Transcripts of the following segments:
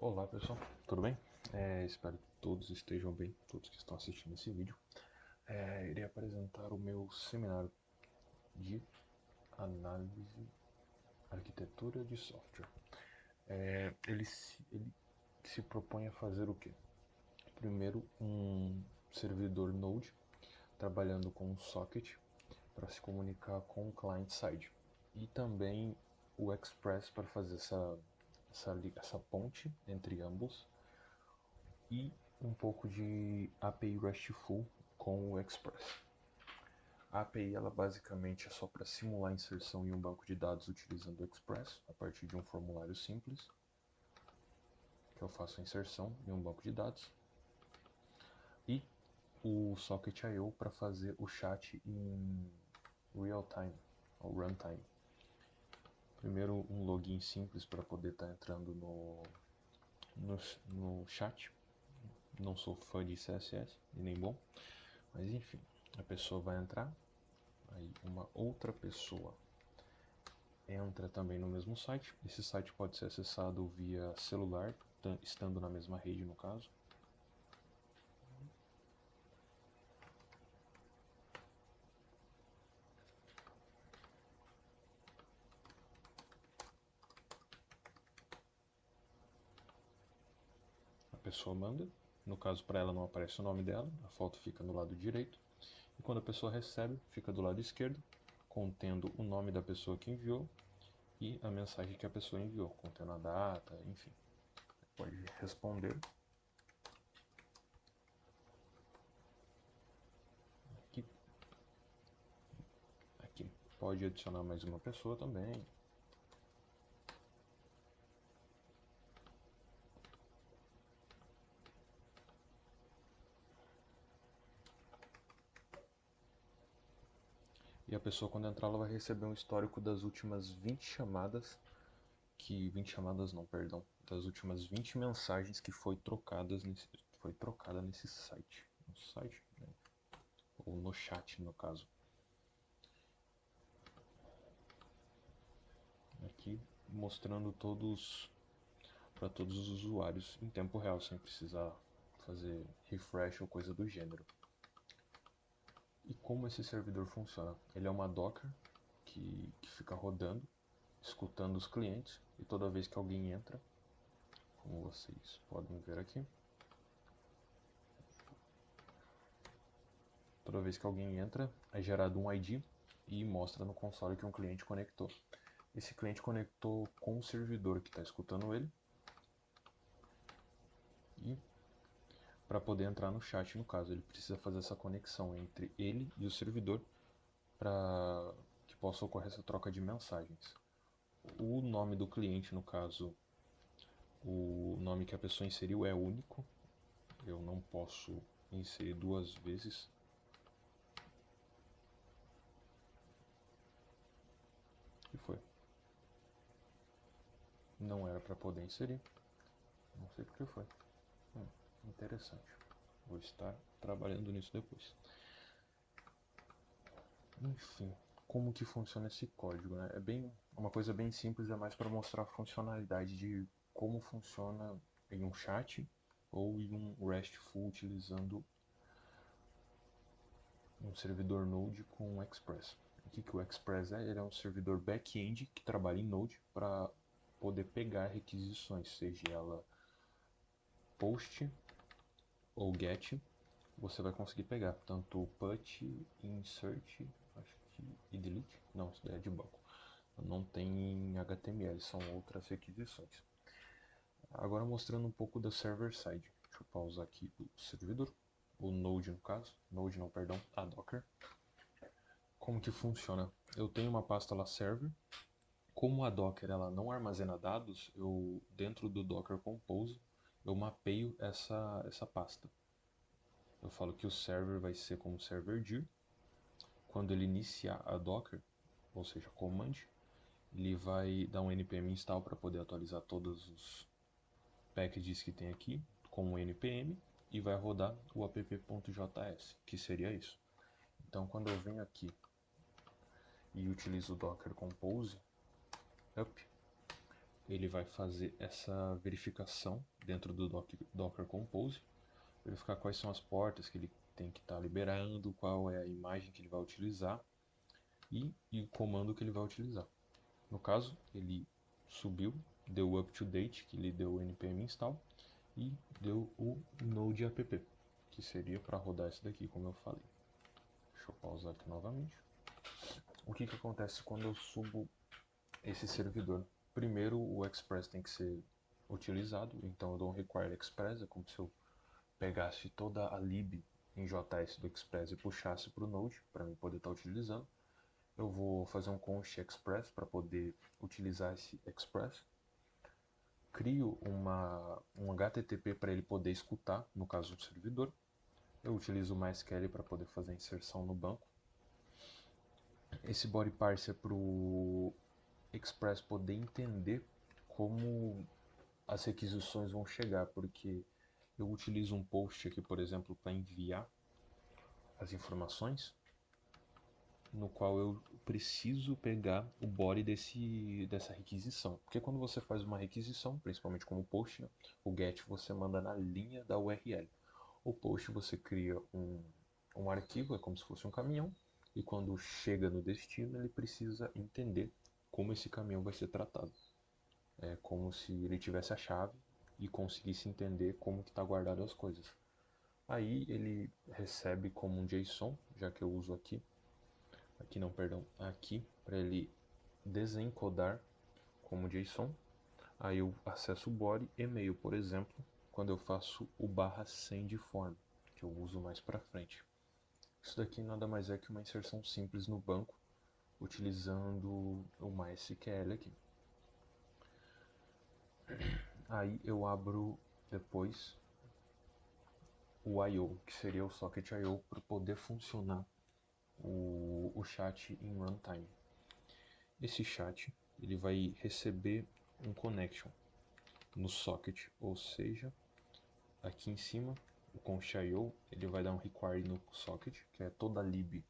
Olá pessoal, tudo bem? Espero que todos estejam bem, todos que estão assistindo esse vídeo. Irei apresentar o meu seminário de análise arquitetura de software. Ele se propõe a fazer o quê? Primeiro, um servidor Node trabalhando com um socket para se comunicar com o client-side e também o Express para fazer essa ponte entre ambos e um pouco de API RESTful com o Express. A API ela basicamente é só para simular a inserção em um banco de dados utilizando o Express a partir de um formulário simples, que eu faço a inserção em um banco de dados, e o Socket I/O para fazer o chat em real time ou runtime. Primeiro um login simples para poder estar entrando no chat. Não sou fã de CSS e nem bom, mas enfim, a pessoa vai entrar, aí uma outra pessoa entra também no mesmo site. Esse site pode ser acessado via celular, estando na mesma rede no caso. A pessoa manda, no caso para ela não aparece o nome dela, a foto fica no lado direito. E quando a pessoa recebe, fica do lado esquerdo, contendo o nome da pessoa que enviou e a mensagem que a pessoa enviou, contendo a data, enfim. Pode responder. Aqui, aqui. Pode adicionar mais uma pessoa também. E a pessoa quando entrar ela vai receber um histórico das últimas 20 chamadas, 20 chamadas não, perdão, das últimas 20 mensagens que foi trocada nesse site. No site, né? Ou no chat no caso. Aqui mostrando para todos os usuários em tempo real, sem precisar fazer refresh ou coisa do gênero. E como esse servidor funciona? Ele é uma Docker que fica rodando, escutando os clientes, e toda vez que alguém entra, como vocês podem ver aqui, toda vez que alguém entra, é gerado um ID e mostra no console que um cliente conectou. Esse cliente conectou com o servidor que está escutando ele, e para poder entrar no chat, no caso, ele precisa fazer essa conexão entre ele e o servidor para que possa ocorrer essa troca de mensagens. O nome do cliente, no caso, o nome que a pessoa inseriu é único. Eu não posso inserir duas vezes. E foi. Não era para poder inserir. Não sei porque foi. Interessante. Vou estar trabalhando nisso depois. Enfim, como que funciona esse código, né? É bem uma coisa bem simples, é mais para mostrar a funcionalidade de como funciona em um chat ou em um RESTful utilizando um servidor Node com Express. O que o Express é? Ele é um servidor back-end que trabalha em Node para poder pegar requisições, seja ela post ou get, você vai conseguir pegar tanto put, insert, acho que e delete. Não, isso daí é de banco. Não tem em HTML, são outras requisições. Agora mostrando um pouco da server side. Deixa eu pausar aqui o servidor, o Node no caso, Node não, perdão, a Docker. Como que funciona? Eu tenho uma pasta lá server. Como a Docker ela não armazena dados, eu dentro do Docker Compose eu mapeio essa pasta. Eu falo que o server vai ser como server dir. Quando ele iniciar a Docker, ou seja, command, ele vai dar um npm install para poder atualizar todos os packages que tem aqui com o npm e vai rodar o app.js, que seria isso. Então quando eu venho aqui e utilizo o Docker Compose up, ele vai fazer essa verificação dentro do Docker Compose, verificar quais são as portas que ele tem que estar liberando, qual é a imagem que ele vai utilizar e o comando que ele vai utilizar. No caso, ele subiu, deu o up to date, que ele deu o npm install, e deu o node app, que seria para rodar isso daqui, como eu falei. Deixa eu pausar aqui novamente. O que acontece quando eu subo esse servidor? Primeiro, o Express tem que ser utilizado, então eu dou um require Express, é como se eu pegasse toda a lib em JS do Express e puxasse para o Node, para mim poder estar utilizando. Eu vou fazer um const Express para poder utilizar esse Express. Crio um HTTP para ele poder escutar, no caso do servidor. Eu utilizo o MySQL para poder fazer a inserção no banco. Esse body parser para o Express poder entender como as requisições vão chegar, porque eu utilizo um post aqui, por exemplo, para enviar as informações, no qual eu preciso pegar o body dessa requisição. Porque quando você faz uma requisição, principalmente como post, né, o GET você manda na linha da URL. O post você cria um arquivo, é como se fosse um caminhão, e quando chega no destino ele precisa entender como esse caminhão vai ser tratado. É como se ele tivesse a chave e conseguisse entender como que está guardado as coisas. Aí ele recebe como um JSON, já que eu uso aqui não, perdão, aqui para ele desencodar como JSON. Aí eu acesso o body e-mail, por exemplo, quando eu faço o /send_form, que eu uso mais para frente. Isso daqui nada mais é que uma inserção simples no banco, utilizando o MySQL aqui. Aí eu abro depois o I/O, que seria o socket I/O, para poder funcionar o chat em runtime. Esse chat ele vai receber um connection no socket, ou seja, aqui em cima o const.io ele vai dar um require no socket, que é toda a lib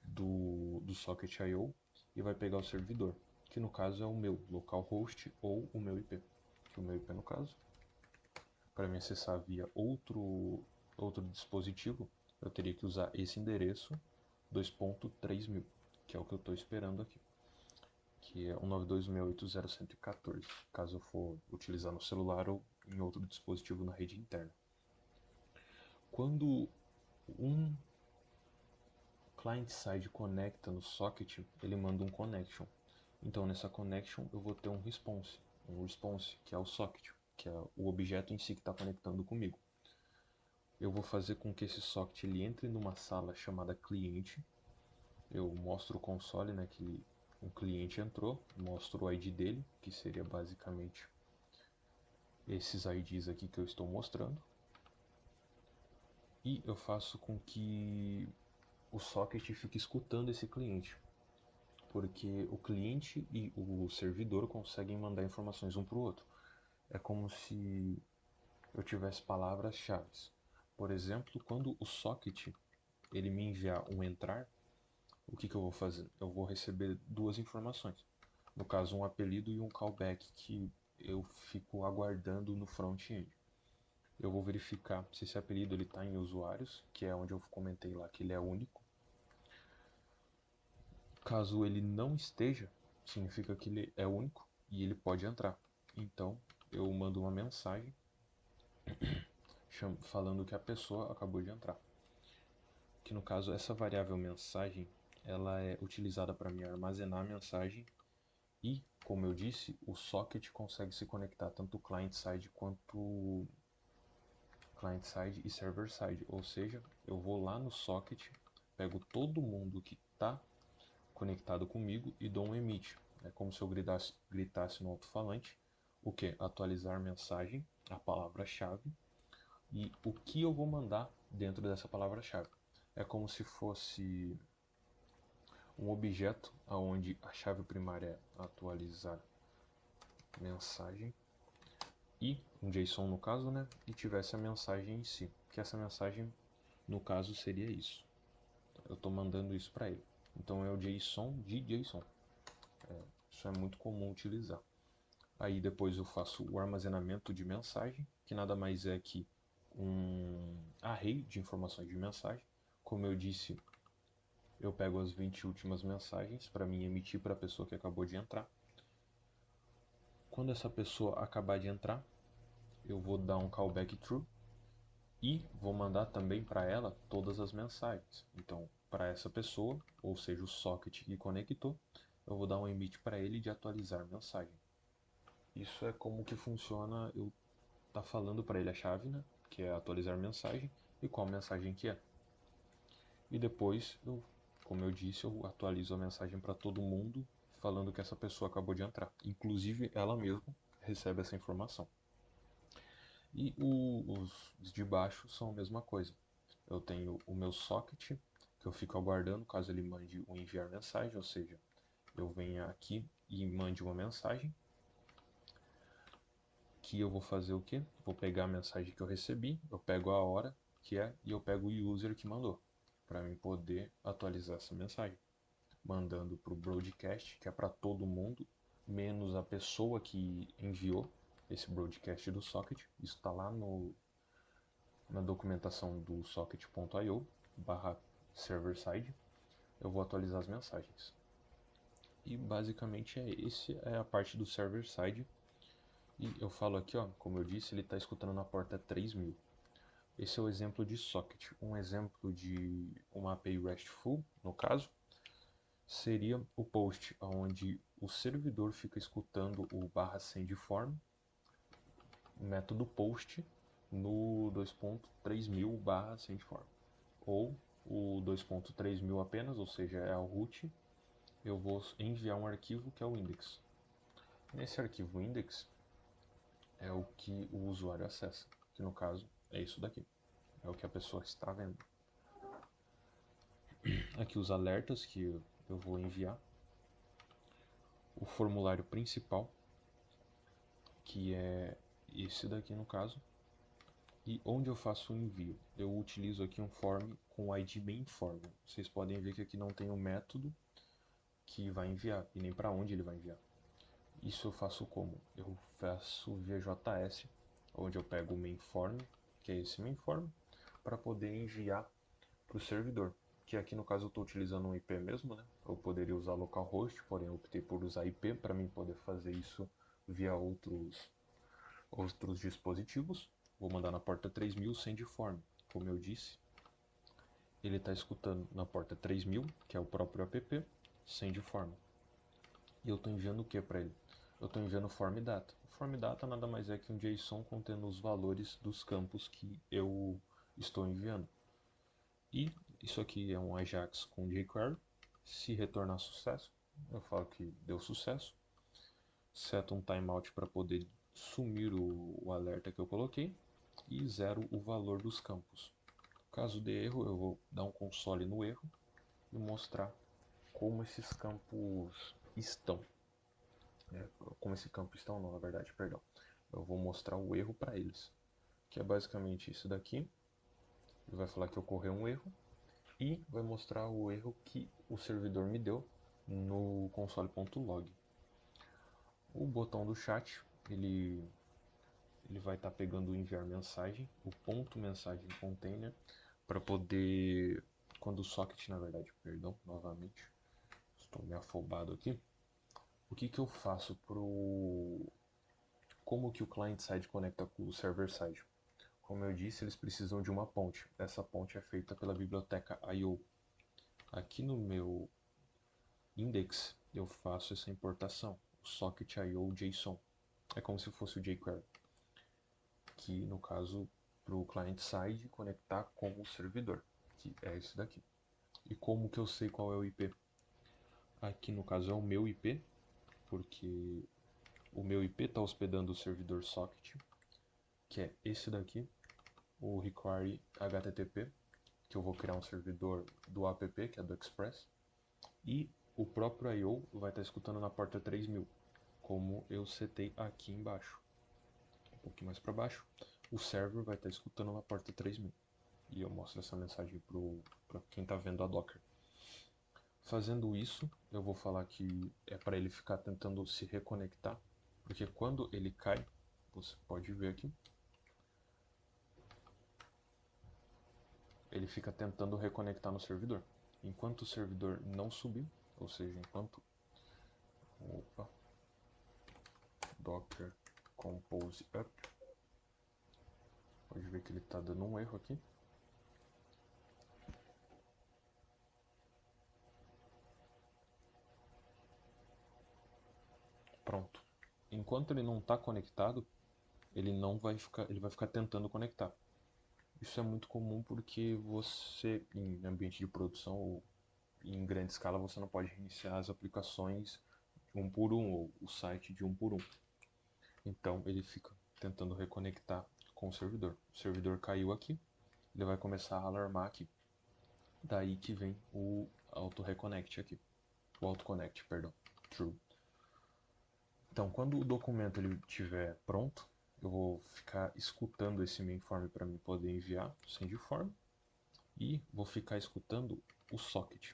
do socket I/O, e vai pegar o servidor, que no caso é o meu localhost ou o meu IP, que o meu IP no caso, para me acessar via outro dispositivo, eu teria que usar esse endereço 2.3000, que é o que eu estou esperando aqui, que é 192.168.0.114, caso eu for utilizar no celular ou em outro dispositivo na rede interna. Quando um client-side conecta no socket, ele manda um connection. Então nessa connection eu vou ter um response que é o socket, que é o objeto em si que está conectando comigo. Eu vou fazer com que esse socket ele entre numa sala chamada cliente. Eu mostro o console, né, que o cliente entrou, mostro o ID dele, que seria basicamente esses IDs aqui que eu estou mostrando. E eu faço com que o socket fique escutando esse cliente, porque o cliente e o servidor conseguem mandar informações um para o outro. É como se eu tivesse palavras-chave. Por exemplo, quando o socket ele me enviar um entrar, o que eu vou fazer? Eu vou receber duas informações. No caso, um apelido e um callback que eu fico aguardando no front-end. Eu vou verificar se esse apelido está em usuários, que é onde eu comentei lá que ele é único. Caso ele não esteja, significa que ele é único e ele pode entrar. Então eu mando uma mensagem falando que a pessoa acabou de entrar. Que no caso essa variável mensagem ela é utilizada para me armazenar a mensagem e, como eu disse, o socket consegue se conectar tanto client-side quanto client-side e server-side, ou seja, eu vou lá no socket, pego todo mundo que está conectado comigo e dou um emit. É como se eu gritasse no alto-falante o que? Atualizar mensagem, a palavra-chave e o que eu vou mandar dentro dessa palavra-chave. É como se fosse um objeto onde a chave primária é atualizar mensagem e um JSON no caso, né? E tivesse a mensagem em si, que essa mensagem no caso seria isso. Eu estou mandando isso para ele. Então é o JSON de JSON. Isso é muito comum utilizar. Aí depois eu faço o armazenamento de mensagem, que nada mais é que um array de informações de mensagem. Como eu disse, eu pego as 20 últimas mensagens para mim emitir para a pessoa que acabou de entrar. Quando essa pessoa acabar de entrar, eu vou dar um callback true e vou mandar também para ela todas as mensagens. Então, para essa pessoa, ou seja, o socket que conectou, eu vou dar um emit para ele de atualizar mensagem. Isso é como que funciona eu tá falando para ele a chave, né, que é atualizar mensagem, e qual mensagem que é. E depois, como eu disse, eu atualizo a mensagem para todo mundo, falando que essa pessoa acabou de entrar. Inclusive, ela mesma recebe essa informação. E os de baixo são a mesma coisa. Eu tenho o meu socket, que eu fico aguardando caso ele mande um enviar mensagem, ou seja, eu venha aqui e mande uma mensagem, que eu vou fazer o quê? Vou pegar a mensagem que eu recebi, eu pego a hora que é e eu pego o user que mandou, para mim poder atualizar essa mensagem, mandando para o broadcast, que é para todo mundo, menos a pessoa que enviou esse broadcast do socket. Isso está lá na documentação do socket.io barra server-side. Eu vou atualizar as mensagens. E basicamente é a parte do server-side. E eu falo aqui, ó, como eu disse, ele está escutando na porta 3000. Esse é o exemplo de socket. Um exemplo de uma API RESTful, no caso, seria o post, onde o servidor fica escutando o barra sendForm, método post, no 2.3000 barra sendForm. Ou o 2.3000 apenas, ou seja, é o root, eu vou enviar um arquivo que é o index. Nesse arquivo index é o que o usuário acessa, que no caso é isso daqui, é o que a pessoa está vendo. Aqui os alertas que eu vou enviar, o formulário principal, que é esse daqui no caso, e onde eu faço o envio. Eu utilizo aqui um form com o ID mainForm. Vocês podem ver que aqui não tem o método que vai enviar e nem para onde ele vai enviar. Isso eu faço como? Eu faço via JS, onde eu pego o mainForm, que é esse mainForm, para poder enviar para o servidor. Que aqui no caso eu estou utilizando um IP mesmo, né? Eu poderia usar localhost, porém eu optei por usar IP para mim poder fazer isso via outros dispositivos. Vou mandar na porta 3000 sendForm. Como eu disse, ele está escutando na porta 3000, que é o próprio app, sendForm. E eu estou enviando o que para ele? Eu estou enviando form data. O form data nada mais é que um JSON contendo os valores dos campos que eu estou enviando. E isso aqui é um Ajax com jQuery. Se retornar sucesso, eu falo que deu sucesso. Seto um timeout para poder sumir o alerta que eu coloquei e zero o valor dos campos. Caso dê erro, eu vou dar um console no erro e mostrar como esses campos estão. Como esse campo estão, não, na verdade, perdão. Eu vou mostrar o erro para eles, que é basicamente isso daqui. Ele vai falar que ocorreu um erro e vai mostrar o erro que o servidor me deu no console.log. O botão do chat, ele vai estar pegando o enviar mensagem, o ponto mensagem container, para poder, quando o socket, na verdade, perdão, novamente, estou meio afobado aqui. O que eu faço como que o client side conecta com o server side? Como eu disse, eles precisam de uma ponte. Essa ponte é feita pela biblioteca I/O. Aqui no meu index eu faço essa importação, o socket I/O JSON. É como se fosse o jQuery, que no caso para o client side conectar com o servidor, que é esse daqui. E como que eu sei qual é o IP? Aqui no caso é o meu IP, porque o meu IP está hospedando o servidor socket, que é esse daqui, o require HTTP, que eu vou criar um servidor do app, que é do Express, e o próprio I/O vai estar escutando na porta 3000, como eu setei aqui embaixo. Um pouquinho mais para baixo, o server vai estar escutando na porta 3000. E eu mostro essa mensagem para quem está vendo a Docker. Fazendo isso, eu vou falar que é para ele ficar tentando se reconectar Porque quando ele cai, você pode ver aqui, ele fica tentando reconectar no servidor. Enquanto o servidor não subir, ou seja, enquanto docker compose up, pode ver que ele está dando um erro aqui. Pronto. Enquanto ele não está conectado, ele vai ficar tentando conectar. Isso é muito comum porque você, em ambiente de produção ou em grande escala, você não pode reiniciar as aplicações um por um, ou o site de um por um. Então ele fica tentando reconectar com o servidor. O servidor caiu aqui, ele vai começar a alarmar aqui. Daí que vem o auto reconnect aqui. O autoconnect, perdão. True. Então, quando o documento ele estiver pronto, eu vou ficar escutando esse mainform para mim poder enviar o sendform e vou ficar escutando o socket.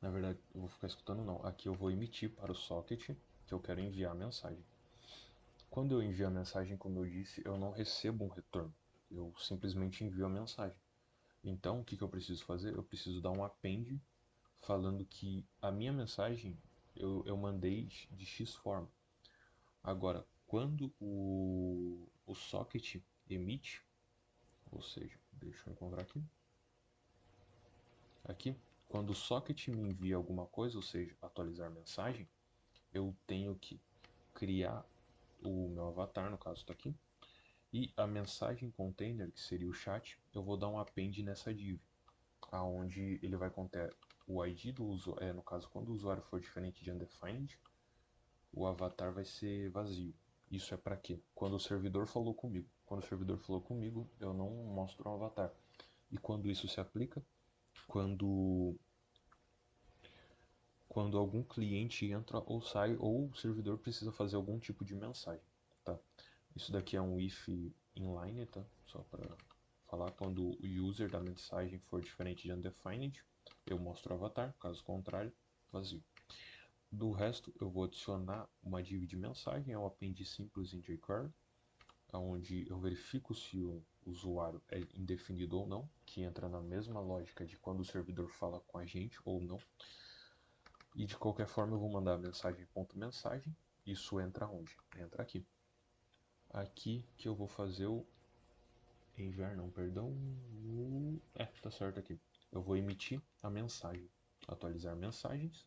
Na verdade, eu vou ficar escutando não. Aqui eu vou emitir para o socket que eu quero enviar a mensagem. Quando eu envio a mensagem, como eu disse, eu não recebo um retorno. Eu simplesmente envio a mensagem. Então, o que eu preciso fazer? Eu preciso dar um append falando que a minha mensagem eu mandei de X forma. Agora, quando o socket emite, ou seja, deixa eu encontrar aqui. Aqui, quando o socket me envia alguma coisa, ou seja, atualizar mensagem, eu tenho que criar o meu avatar, no caso está aqui, e a mensagem container, que seria o chat, eu vou dar um append nessa div, aonde ele vai conter o ID do usuário, no caso, quando o usuário for diferente de undefined, o avatar vai ser vazio. Isso é para quê? Quando o servidor falou comigo. Quando o servidor falou comigo, eu não mostro um avatar. E quando isso se aplica? Quando algum cliente entra ou sai, ou o servidor precisa fazer algum tipo de mensagem, tá? Isso daqui é um if inline, tá? Só para falar, quando o user da mensagem for diferente de undefined, eu mostro o avatar, caso contrário, vazio. Do resto, eu vou adicionar uma div de mensagem, é um append simples em jQuery, onde eu verifico se o usuário é indefinido ou não, que entra na mesma lógica de quando o servidor fala com a gente ou não. E de qualquer forma eu vou mandar a mensagem, isso entra onde? Entra aqui. Aqui que eu vou fazer o enviar não, perdão, tá certo aqui. Eu vou emitir a mensagem, atualizar mensagens,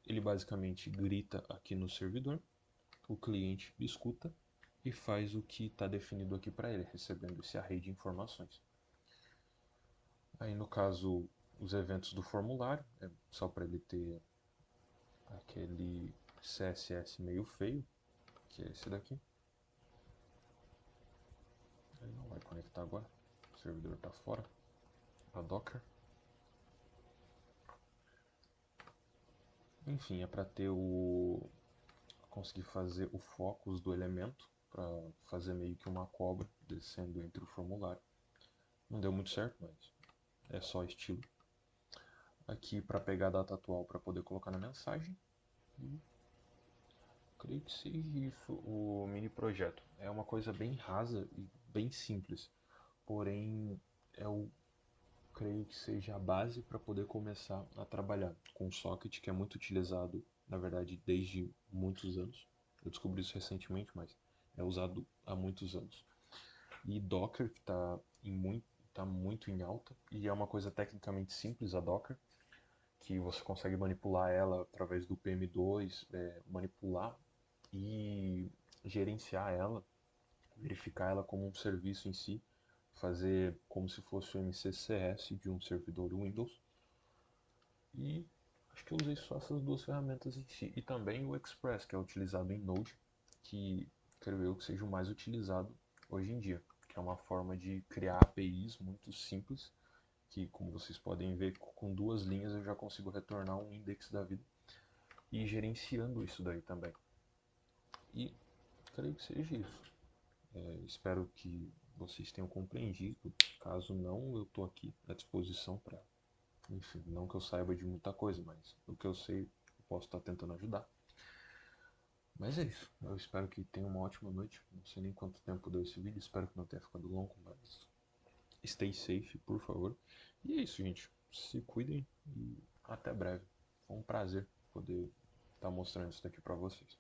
Ele basicamente grita aqui no servidor, o cliente escuta e faz o que está definido aqui para ele, recebendo esse array de informações. Aí no caso, os eventos do formulário, é só para ele ter aquele CSS meio feio, que é esse daqui. Ele não vai conectar agora, o servidor está fora da Docker. Enfim, é para ter conseguir fazer o focus do elemento, para fazer meio que uma cobra descendo entre o formulário. Não deu muito certo, mas é só estilo. Aqui para pegar a data atual para poder colocar na mensagem. E creio que seja isso o mini projeto. É uma coisa bem rasa e bem simples, porém eu creio que seja a base para poder começar a trabalhar com o socket, que é muito utilizado, na verdade, desde muitos anos. Eu descobri isso recentemente, mas é usado há muitos anos. E Docker, que tá muito em alta, e é uma coisa tecnicamente simples a Docker, que você consegue manipular ela através do PM2, manipular e gerenciar ela, verificar ela como um serviço em si, fazer como se fosse o MCCS de um servidor Windows. E acho que eu usei só essas duas ferramentas em si. E também o Express, que é utilizado em Node, que creio eu que seja o mais utilizado hoje em dia, que é uma forma de criar APIs muito simples, que como vocês podem ver, com duas linhas eu já consigo retornar um index da vida e gerenciando isso daí também. E creio que seja isso. Espero que vocês tenham compreendido. Caso não, eu estou aqui à disposição para, enfim, não que eu saiba de muita coisa, mas o que eu sei, eu posso estar tentando ajudar. Mas é isso. Eu espero que tenham uma ótima noite. Não sei nem quanto tempo deu esse vídeo. Espero que não tenha ficado longo, mas stay safe, por favor. E é isso, gente. Se cuidem e até breve. Foi um prazer poder estar mostrando isso daqui pra vocês.